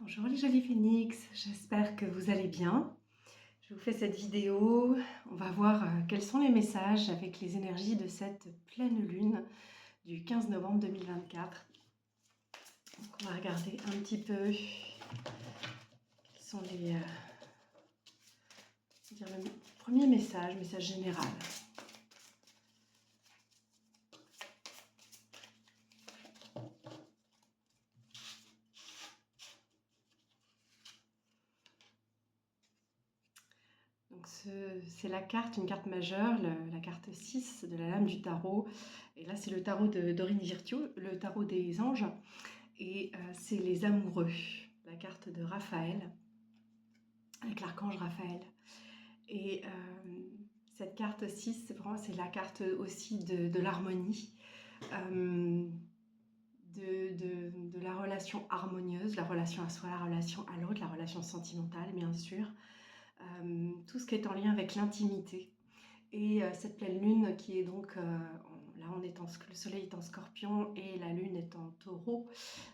Bonjour les jolis phénix, j'espère que vous allez bien. Je vous fais cette vidéo, on va voir quels sont les messages avec les énergies de cette pleine lune du 15 novembre 2024. Donc on va regarder un petit peu quels sont le premier message général. Donc c'est la carte, une carte majeure, la carte 6 de la lame du tarot. Et là c'est le tarot de Dorine Virtue, le tarot des anges. Et c'est les amoureux, la carte de Raphaël, avec l'archange Raphaël. Et cette carte 6, c'est la carte aussi de l'harmonie, de la relation harmonieuse, la relation à soi, la relation à l'autre, la relation sentimentale bien sûr, tout ce qui est en lien avec l'intimité. Et cette pleine lune qui est donc, là le soleil est en scorpion et la lune est en taureau,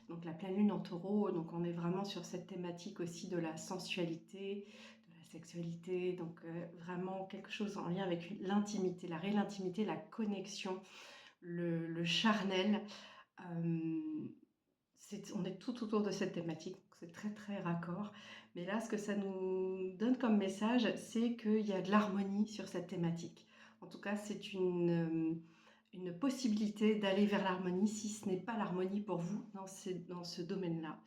donc la pleine lune en taureau, donc on est vraiment sur cette thématique aussi de la sensualité, de la sexualité, donc vraiment quelque chose en lien avec l'intimité, la réelle intimité, la connexion, le charnel. On est tout autour de cette thématique, c'est très très raccord. Mais là, ce que ça nous donne comme message, c'est qu'il y a de l'harmonie sur cette thématique. En tout cas, c'est une possibilité d'aller vers l'harmonie si ce n'est pas l'harmonie pour vous dans ce domaine-là.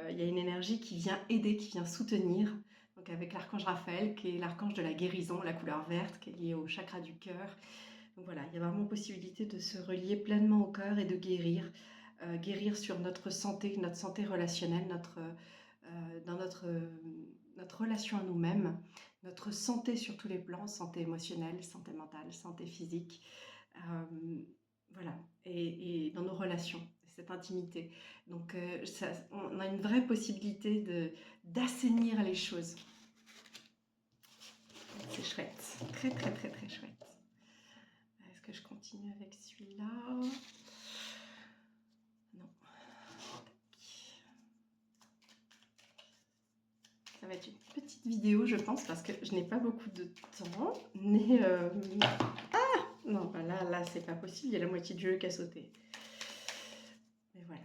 Il y a une énergie qui vient aider, qui vient soutenir, donc avec l'archange Raphaël, qui est l'archange de la guérison, la couleur verte, qui est liée au chakra du cœur. Donc voilà, il y a vraiment possibilité de se relier pleinement au cœur et de guérir. Guérir sur notre santé relationnelle, dans notre relation à nous-mêmes, notre santé sur tous les plans, santé émotionnelle, santé mentale, santé physique, voilà, et dans nos relations, cette intimité. Donc on a une vraie possibilité d'assainir les choses. C'est chouette, très très très très chouette. Est-ce que je continue avec celui-là? Non. Ça va être une petite vidéo, je pense, parce que je n'ai pas beaucoup de temps. Mais ah non, bah là c'est pas possible, il y a la moitié du jeu qui a sauté. Mais voilà.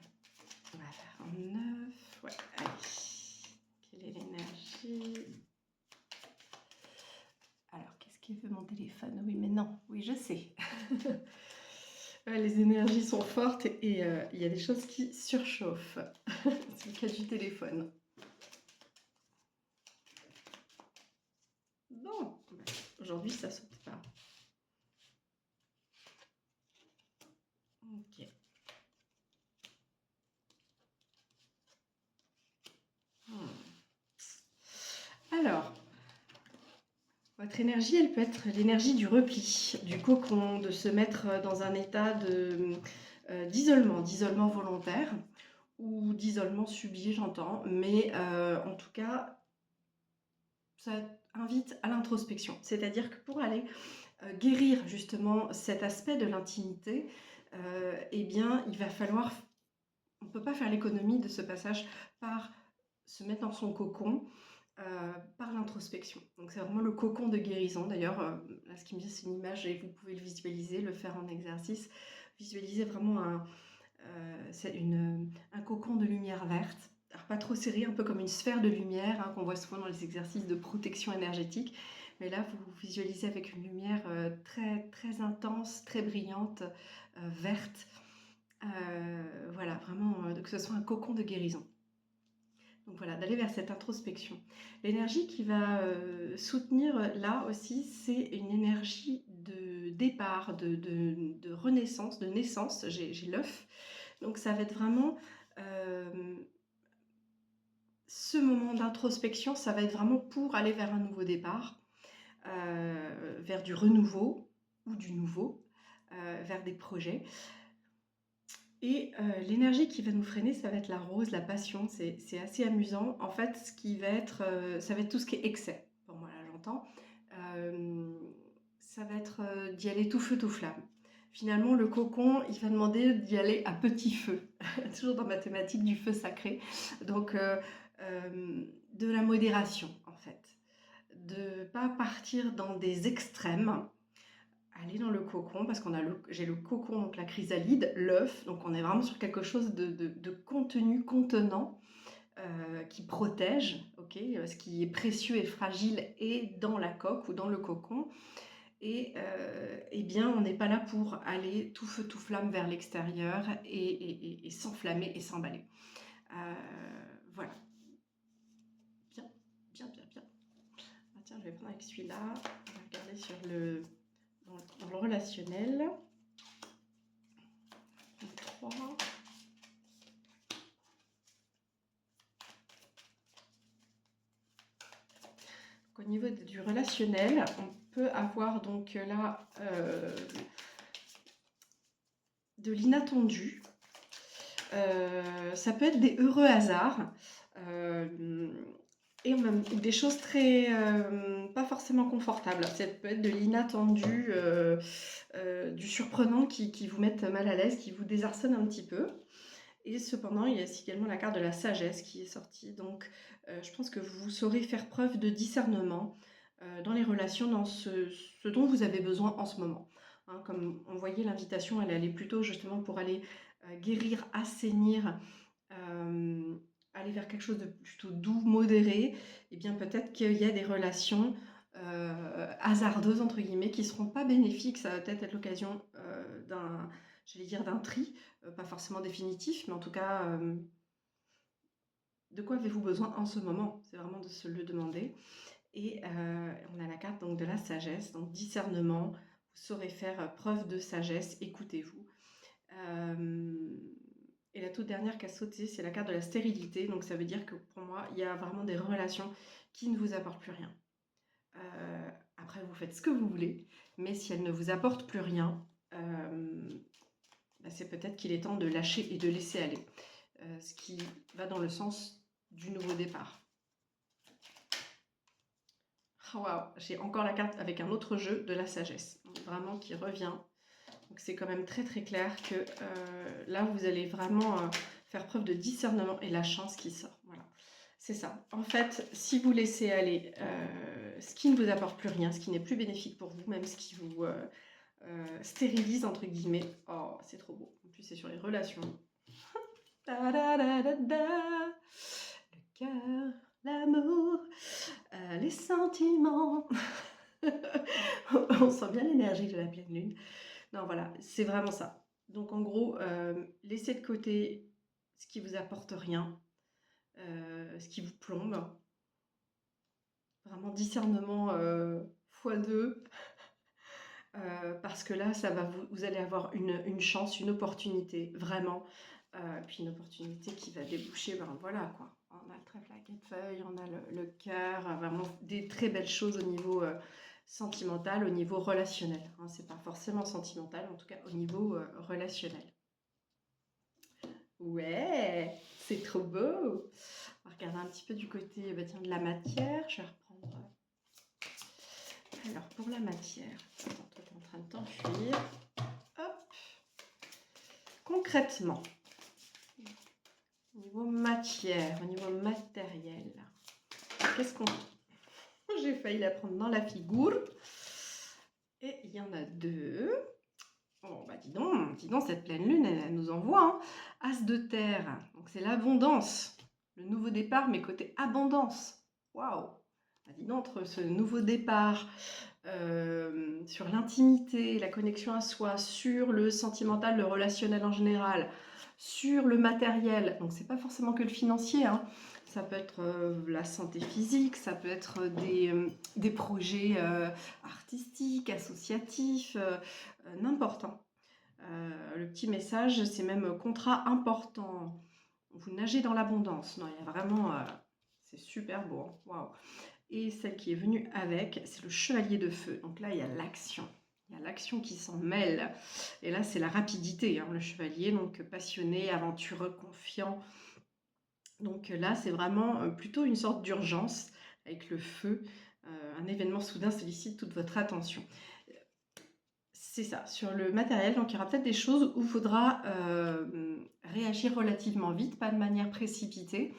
On va faire en 9. Ouais, allez. Quelle est l'énergie? Alors, qu'est-ce qu'il veut mon téléphone? Oui, mais non. Oui, je sais. Les énergies sont fortes et il y a des choses qui surchauffent. C'est le cas du téléphone. Bon, aujourd'hui ça saute pas. Ok. Alors, votre énergie, elle peut être l'énergie du repli, du cocon, de se mettre dans un état d'isolement volontaire ou d'isolement subi, j'entends, mais en tout cas, ça invite à l'introspection. C'est-à-dire que pour aller guérir justement cet aspect de l'intimité, eh bien, il va falloir, on ne peut pas faire l'économie de ce passage par se mettre dans son cocon, par l'introspection. Donc c'est vraiment le cocon de guérison. D'ailleurs, là ce qui me vient c'est une image et vous pouvez le visualiser, le faire en exercice. Visualisez vraiment un cocon de lumière verte. Alors pas trop serré, un peu comme une sphère de lumière qu'on voit souvent dans les exercices de protection énergétique. Mais là, vous visualisez avec une lumière très, très intense, très brillante, verte. Voilà, vraiment que ce soit un cocon de guérison. Donc voilà, d'aller vers cette introspection. L'énergie qui va soutenir là aussi, c'est une énergie de départ, de renaissance, de naissance. J'ai l'œuf. Donc ça va être vraiment ce moment d'introspection, ça va être vraiment pour aller vers un nouveau départ, vers du renouveau ou du nouveau, vers des projets. Et l'énergie qui va nous freiner, ça va être la rose, la passion, c'est assez amusant. En fait, ce qui va être, ça va être tout ce qui est excès, pour moi là j'entends. Ça va être d'y aller tout feu, tout flamme. Finalement, le cocon, il va demander d'y aller à petit feu, toujours dans ma thématique du feu sacré. Donc, de la modération, en fait. De ne pas partir dans des extrêmes. Aller dans le cocon, parce j'ai le cocon, donc la chrysalide, l'œuf, donc on est vraiment sur quelque chose de contenu, contenant, qui protège, ok, ce qui est précieux et fragile est dans la coque ou dans le cocon. Et eh bien, on n'est pas là pour aller tout feu, tout flamme vers l'extérieur et s'enflammer et s'emballer. Voilà. Bien, bien, bien, bien. Ah, tiens, je vais prendre avec celui-là. On va regarder sur dans le relationnel. 3. Au niveau du relationnel, on peut avoir donc là de l'inattendu. Ça peut être des heureux hasards et même des choses très pas forcément confortables. Ça peut être de l'inattendu, du surprenant qui vous mettent mal à l'aise, qui vous désarçonne un petit peu. Et cependant, il y a aussi également la carte de la sagesse qui est sortie. Donc, je pense que vous saurez faire preuve de discernement dans les relations, dans ce dont vous avez besoin en ce moment. Hein, comme on voyait, l'invitation, elle allait plutôt justement pour aller guérir, assainir, aller vers quelque chose de plutôt doux, modéré. Et bien peut-être qu'il y a des relations hasardeuses, entre guillemets, qui ne seront pas bénéfiques. Ça va peut-être être l'occasion d'un tri, pas forcément définitif, mais en tout cas, de quoi avez-vous besoin en ce moment? C'est vraiment de se le demander. Et on a la carte donc de la sagesse, donc discernement, vous saurez faire preuve de sagesse, écoutez-vous. Et la toute dernière qui a sauté, c'est la carte de la stérilité, donc ça veut dire que pour moi, il y a vraiment des relations qui ne vous apportent plus rien. Après, vous faites ce que vous voulez, mais si elles ne vous apportent plus rien, c'est peut-être qu'il est temps de lâcher et de laisser aller, ce qui va dans le sens du nouveau départ. Waouh, j'ai encore la carte avec un autre jeu de la sagesse, donc vraiment qui revient. Donc c'est quand même très très clair que là vous allez vraiment faire preuve de discernement et la chance qui sort. Voilà, c'est ça. En fait, si vous laissez aller ce qui ne vous apporte plus rien, ce qui n'est plus bénéfique pour vous, même ce qui vous stérilise entre guillemets, oh c'est trop beau. En plus c'est sur les relations. Da, da, da, da, da. Le cœur, l'amour, les sentiments. On sent bien l'énergie de la pleine lune. Non, voilà, c'est vraiment ça. Donc en gros, laissez de côté ce qui vous apporte rien, ce qui vous plombe. Vraiment discernement x2. Parce que là, vous allez avoir une chance, une opportunité, vraiment. Puis une opportunité qui va déboucher, ben voilà quoi. On a le trèfle à 4 feuilles, on a le cœur, vraiment des très belles choses au niveau sentimental, au niveau relationnel. Hein, c'est pas forcément sentimental, en tout cas au niveau relationnel. Ouais, c'est trop beau. On va regarder un petit peu du côté de la matière. Je vais reprendre. Alors pour la matière, attends, toi tu es en train de t'enfuir. Hop. Concrètement, au niveau matière, au niveau matériel, qu'est-ce qu'on... J'ai failli la prendre dans la figure. Et il y en a deux. Oh, bah dis donc, cette pleine lune, elle nous envoie. Hein. As de terre, donc c'est l'abondance. Le nouveau départ, mais côté abondance. Waouh! Bah dis donc, entre ce nouveau départ sur l'intimité, la connexion à soi, sur le sentimental, le relationnel en général, sur le matériel, donc c'est pas forcément que le financier, hein. Ça peut être la santé physique, ça peut être des projets artistiques, associatifs, n'importe. Hein. Le petit message, c'est même contrat important. Vous nagez dans l'abondance. Non, il y a vraiment... c'est super beau. Hein. Waouh. Et celle qui est venue avec, c'est le chevalier de feu. Donc là, il y a l'action. Il y a l'action qui s'en mêle. Et là, c'est la rapidité, hein, le chevalier. Donc passionné, aventureux, confiant. Donc là, c'est vraiment plutôt une sorte d'urgence avec le feu. Un événement soudain sollicite toute votre attention. C'est ça, sur le matériel, donc il y aura peut-être des choses où il faudra, réagir relativement vite, pas de manière précipitée,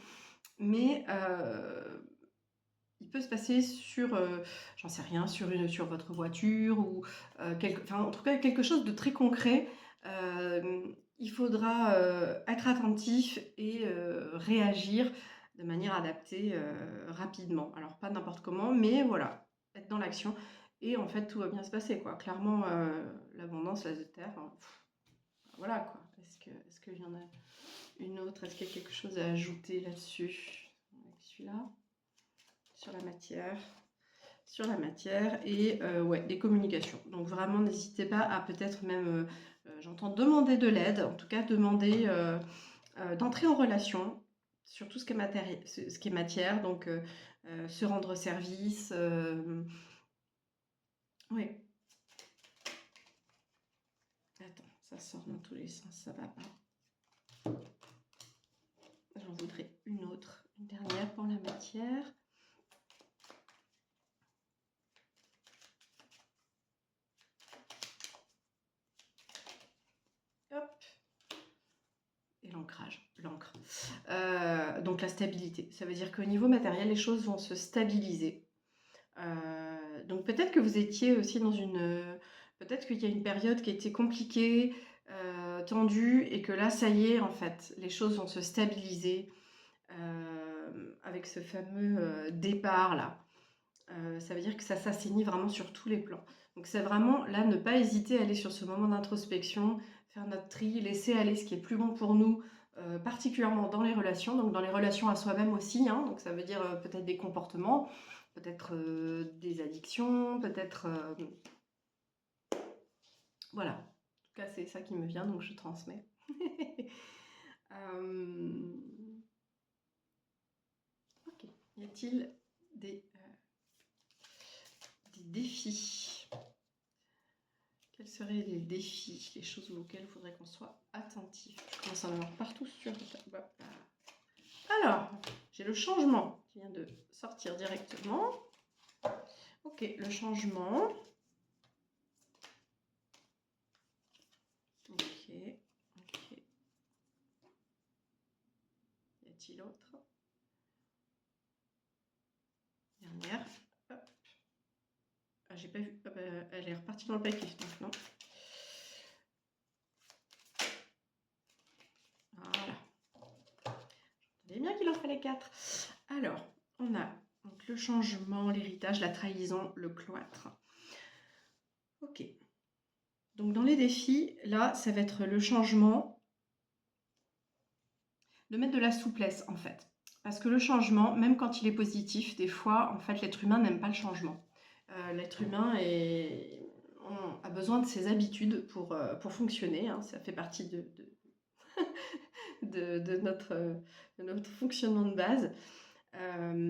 mais il peut se passer sur, j'en sais rien, sur votre voiture ou, enfin, en tout cas, quelque chose de très concret. Il faudra, être attentif et réagir de manière adaptée, rapidement. Alors pas n'importe comment, mais voilà, être dans l'action et en fait, tout va bien se passer, quoi. Clairement, l'abondance, la terre, voilà, quoi. Est-ce qu'il y en a une autre? Est-ce qu'il y a quelque chose à ajouter là-dessus? Avec celui-là? Sur la matière et ouais, des communications. Donc vraiment, n'hésitez pas à peut-être même, j'entends demander de l'aide, en tout cas demander, d'entrer en relation sur tout ce qui est ce qui est matière, donc se rendre service, oui. Attends, ça sort dans tous les sens, ça va pas. J'en voudrais une autre, une dernière pour la matière. Hop. Et l'ancrage, l'encre. Donc la stabilité. Ça veut dire qu'au niveau matériel, les choses vont se stabiliser. Donc peut-être que vous étiez aussi dans une... peut-être qu'il y a une période qui était compliquée, tendue, et que là, ça y est, en fait, les choses vont se stabiliser avec ce fameux départ-là. Ça veut dire que ça s'assainit vraiment sur tous les plans. Donc c'est vraiment, là, ne pas hésiter à aller sur ce moment d'introspection, faire notre tri, laisser aller ce qui est plus bon pour nous, particulièrement dans les relations, donc dans les relations à soi-même aussi, hein, donc ça veut dire peut-être des comportements, peut-être des addictions, peut-être... voilà. En tout cas, c'est ça qui me vient, donc je transmets. Ok. Y a-t-il des défis? Quels seraient les défis, les choses auxquelles il faudrait qu'on soit attentif? Je commence à en avoir partout sur... Alors, j'ai le changement qui vient de sortir directement. Ok, le changement. Ok, ok. Y a-t-il autre? Dernière. Hop. Ah, j'ai pas vu. Ah, bah, elle est repartie dans le paquet, donc non. Voilà. J'entendais bien qu'il en fallait 4. Alors, on a donc le changement, l'héritage, la trahison, le cloître. Ok. Donc dans les défis, là, ça va être le changement, de mettre de la souplesse en fait. Parce que le changement, même quand il est positif, des fois, en fait, l'être humain n'aime pas le changement. L'être humain a besoin de ses habitudes pour fonctionner, hein. Ça fait partie de notre fonctionnement de base.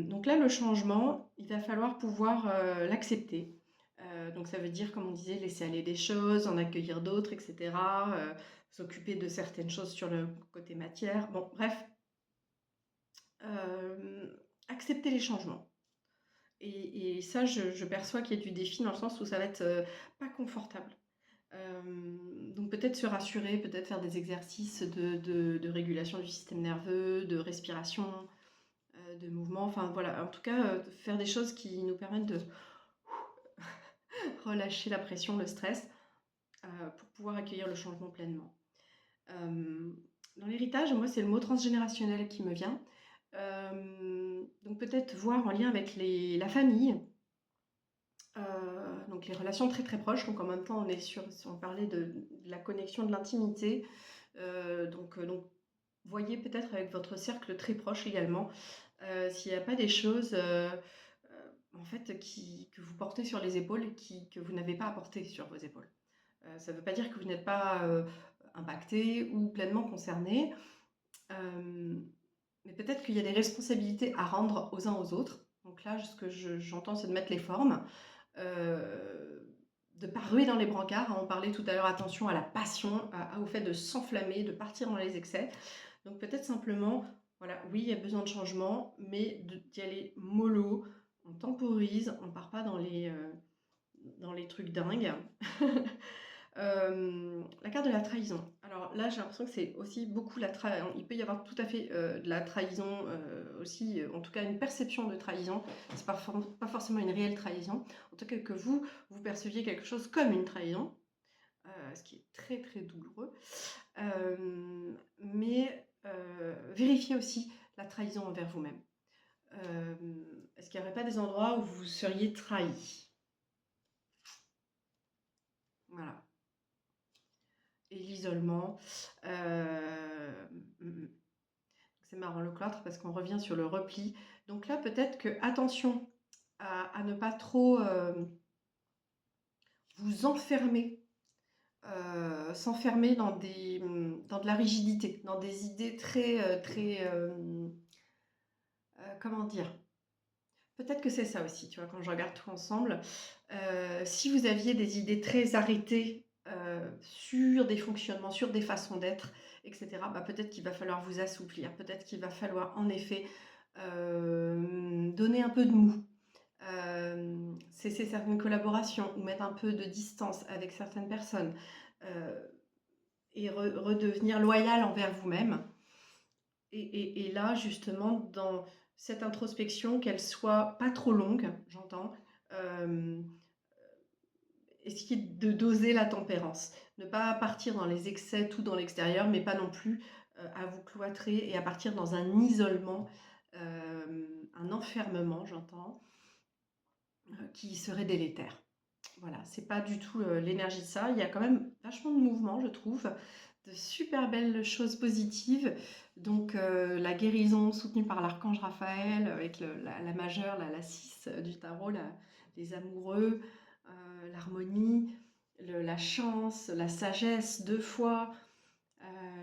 Donc là, le changement, il va falloir pouvoir l'accepter. Donc ça veut dire, comme on disait, laisser aller des choses, en accueillir d'autres, etc. S'occuper de certaines choses sur le côté matière. Bon, bref, accepter les changements. Et ça, je perçois qu'il y a du défi dans le sens où ça va être pas confortable. Donc peut-être se rassurer, peut-être faire des exercices de régulation du système nerveux, de respiration, de mouvement, enfin voilà, en tout cas, faire des choses qui nous permettent de relâcher la pression, le stress, pour pouvoir accueillir le changement pleinement. Dans l'héritage, moi, c'est le mot transgénérationnel qui me vient. Donc peut-être voir en lien avec la famille, donc les relations très très proches. Donc en même temps, on parlait de la connexion, de l'intimité. Donc voyez peut-être avec votre cercle très proche également, s'il n'y a pas des choses en fait que vous portez sur les épaules et que vous n'avez pas à porter sur vos épaules. Ça ne veut pas dire que vous n'êtes pas impacté ou pleinement concerné, mais peut-être qu'il y a des responsabilités à rendre aux uns aux autres. Donc là, ce que j'entends, c'est de mettre les formes, de ne pas ruer dans les brancards, hein. On parlait tout à l'heure, attention à la passion, au fait de s'enflammer, de partir dans les excès. Donc peut-être simplement, voilà, oui, il y a besoin de changement, mais d'y aller mollo, on temporise, on ne part pas dans les trucs dingues. La carte de la trahison. Alors là, j'ai l'impression que c'est aussi beaucoup la trahison. Il peut y avoir tout à fait, de la trahison, aussi, en tout cas une perception de trahison. C'est pas forcément une réelle trahison. En tout cas que vous perceviez quelque chose comme une trahison, ce qui est très, très douloureux. Mais vérifiez aussi la trahison envers vous-même. Est-ce qu'il n'y aurait pas des endroits où vous seriez trahi? Voilà. Et l'isolement. Mmh. C'est marrant le cloître parce qu'on revient sur le repli. Donc là, peut-être que attention à ne pas trop, vous enfermer, s'enfermer dans dans de la rigidité, dans des idées très, comment dire? Peut-être que c'est ça aussi, tu vois? Quand je regarde tout ensemble, si vous aviez des idées très arrêtées, sur des fonctionnements, sur des façons d'être et cetera, bah, peut-être qu'il va falloir vous assouplir. Peut-être qu'il va falloir en effet, donner un peu de mou, cesser certaines collaborations ou mettre un peu de distance avec certaines personnes, heu et redevenir loyal envers vous-même. Et là, justement, dans cette introspection, qu'elle soit pas trop longue, j'entends, hem, essayer de doser la tempérance. Ne pas partir dans les excès, tout dans l'extérieur, mais pas non plus, à vous cloîtrer et à partir dans un isolement, un enfermement, j'entends, qui serait délétère. Voilà, c'est pas du tout, l'énergie de ça. Il y a quand même vachement de mouvement, je trouve, de super belles choses positives. Donc, la guérison soutenue par l'archange Raphaël avec la majeure, la 6 du tarot, les amoureux, l'harmonie, la chance, la sagesse 2 fois,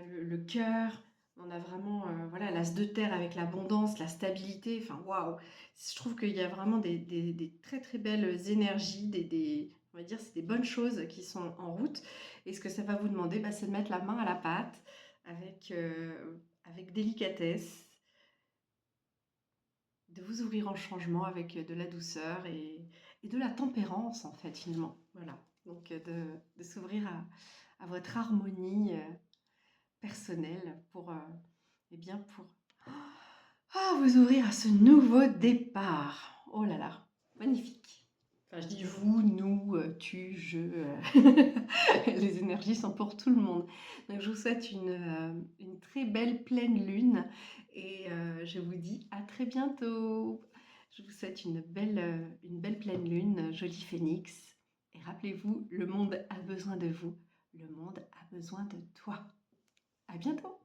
le cœur. On a vraiment, voilà, l'as de terre avec l'abondance, la stabilité, enfin waouh! Je trouve qu'il y a vraiment des très, très belles énergies, on va dire, c'est des bonnes choses qui sont en route et ce que ça va vous demander, bah, c'est de mettre la main à la pâte avec délicatesse, de vous ouvrir au changement avec, de la douceur et de la tempérance, en fait, finalement. Voilà, donc de s'ouvrir à votre harmonie, personnelle pour, eh bien, pour vous ouvrir à ce nouveau départ. Oh là là, magnifique. Enfin, je dis vous, nous, tu, je, les énergies sont pour tout le monde. Donc je vous souhaite une très belle pleine lune et je vous dis à très bientôt. Je vous souhaite une belle pleine lune, joli phénix et rappelez-vous, le monde a besoin de vous, le monde a besoin de toi. À bientôt.